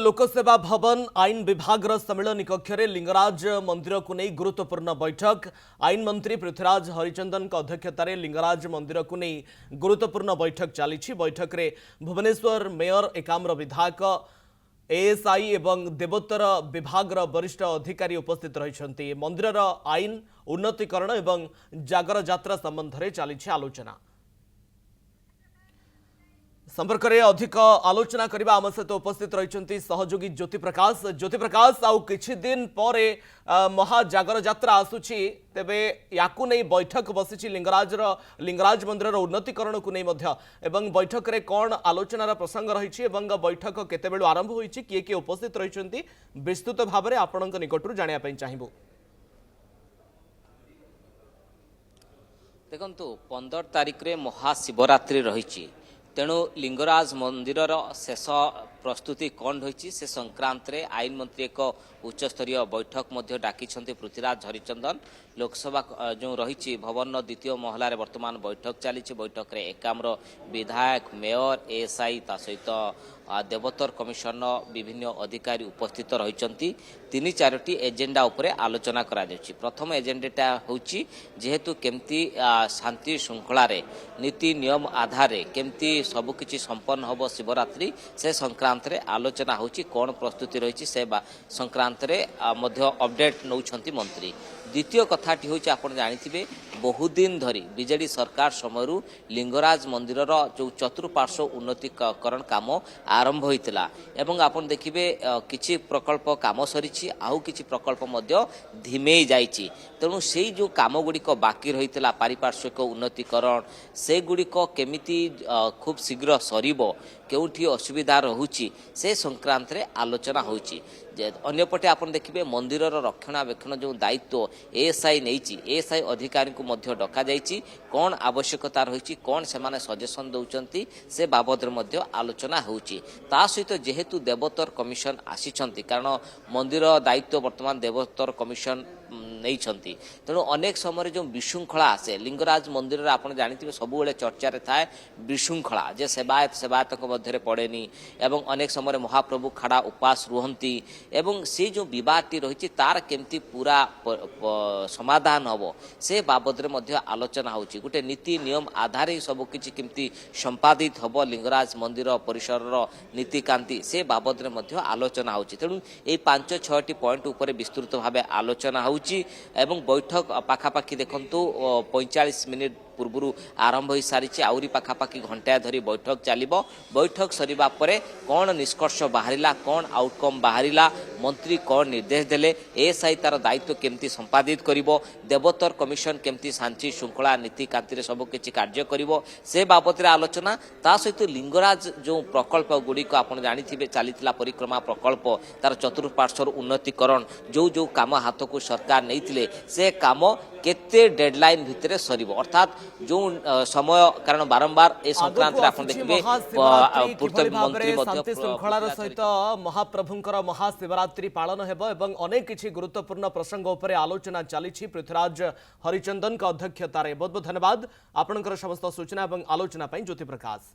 लोकसेवा भवन आईन विभाग सम्मिलन कक्ष में लिंगराज मंदिर को नहीं गुरुत्वपूर्ण बैठक। आईन मंत्री पृथ्वीराज हरिचंदन अध्यक्षतार लिंगराज मंदिर को नहीं गुरुत्वपूर्ण बैठक चली। बैठक में भुवनेश्वर मेयर एकाम्र विधायक एएसआई एवं देवोत्तर विभाग वरिष्ठ अधिकारी उपस्थित रही। मंदिर आईन उन्नतीकरण एवं जागर यात्रा संबंध में चली आलोचना संपर्क में अधिक आलोचना करने आम सहित उपस्थित रही सहयोगी ज्योति प्रकाश आउ किछि दिन पर महाजागर यात्रा आसुची तेबे याकु नहीं बैठक बसी लिंगराज मंदिर उन्नतीकरण को नहीं एवं बैठक रे कौन आलोचनार प्रसंग रही बैठक केतेबेलु आरंभ होईची किए किए उपस्थित रही विस्तृत भाव में आपण निकटू जानापी चाहबू। देखु 15 तारिख रे महाशिवरात्रि रही तेणु लिंगराज मंदिर शेष प्रस्तुति कौन रही से संक्रांत रे आईन मंत्री एक उच्च स्तरीय बैठक डाकी पृथ्वीराज हरिचंदन लोकसभा जो रही भवन द्वितीय महलार वर्तमान बैठक चली। बैठक रे एकाम्र विधायक मेयर एएसआई ता सहित देवोत्तर कमिशन विभिन्न अधिकारी उपस्थित रही। 3-4टी एजेंडा उपरे आलोचना करा जायछि। प्रथम एजेंडाटा होछि जेहेतु केमती शांति श्रृंखला रे नीति नियम आधार केमती सबकिछि संपन्न होबो शिवरात्रि से संक्रांत रे आलोचना होछि। कौन प्रस्तुति रही से संक्रांत रे मध्य अपडेट नौछंती मंत्री। द्वितीय कथाटी होछि आपण जानिथिबे बहुत दिन धरी बीजेडी सरकार समय लिंगराज मंदिर जो चतुर्पार्श्व उन्नतीकरण काम आरंभ होइतिला एवं आपण देखिबे किछि प्रकल्प काम सरीछि आउ किछि प्रकल्प मध्य धीमे जाइछि। तेणु सेई जो काम गुड़िक बाकी रहितिला पारिपार्श्विक उन्नतीकरण से गुड़िक केमिति खूब शीघ्र सरीबो केउठी असुविधा रहुछि से संक्रांत रे आलोचना होइछि। अन्यपटे आपण देखिबे मंदिर रक्षणाबेक्षण जो दायित्व एएसआई नैछि एएसआई अधिकारी को मध्य डका जाइछि। कौन आवश्यकता रही कौन से माने सजेशन दउचंती से बाबद मध्य आलोचना होउछि। ता सहित जेहेतु देवोत्तर कमिशन आसीचंती कारण मंदिर दायित्व वर्तमान देवोत्तर कमिशन नहीं तेणु अनेक समय जो विशृंखला आसे लिंगराज मंदिर आप जानी सब चर्चा थाए विशृंखला जे सेवायत सेवायत मध्य पड़ेनी एवं अनेक समय महाप्रभु खड़ा उपास रुहंती एवं से जो बटी रही तार केमती पूरा समाधान हम से बाबद आलोचना होची। गोटे नीति नियम आधार ही सबकि केमती संपादित हम लिंगराज मंदिर परिसर नीतिकांति से बाबद आलोचना होची। तेणु ये 5-6टी पॉइंट उपर विस्तृत भाव आलोचना होची एवं बैठक पाखापाखि देखंतु 45 मिनिट पूर्व आरंभ हो सारी आउरी पाखापाखि घंटाए धरी बैठक चलिबो। बैठक सरीबा परे कौन निष्कर्ष बाहरिला कौन आउटकम बाहरिला मंत्री कौन निर्देश देले एएसआई तार दायित्व केमती संपादित करिवो देवोत्तर कमिशन केमती शांति श्रृंखला नीति कांति सब किछि कार्य करिवो से बाबद आलोचना। ता सहित लिंगराज जो प्रकल्प गुड़िक आपण जानिथिबे चलीथिला परिक्रमा प्रकल्प तार चतुर्पार्श्वर उन्नतीकरण जो जो काम हाथ को सरकार नैथिले से काम केते डेडलाइन भितरे सरीबो अर्थात जो समय कारण बारंबार ए संक्रांत आपण देखिबे पूर्व मंत्री शांति श्रृंखलार सहित महाप्रभुंकर महाशिवरात्रि पालन हेबो एवं अनेक किछि गुरुत्वपूर्ण प्रसंग उपरे आलोचना चली। पृथ्वीराज हरिचंदन अध्यक्षतार बहुत बहुत धन्यवाद आपनकर समस्त सूचना एवं आलोचना पई ज्योति प्रकाश।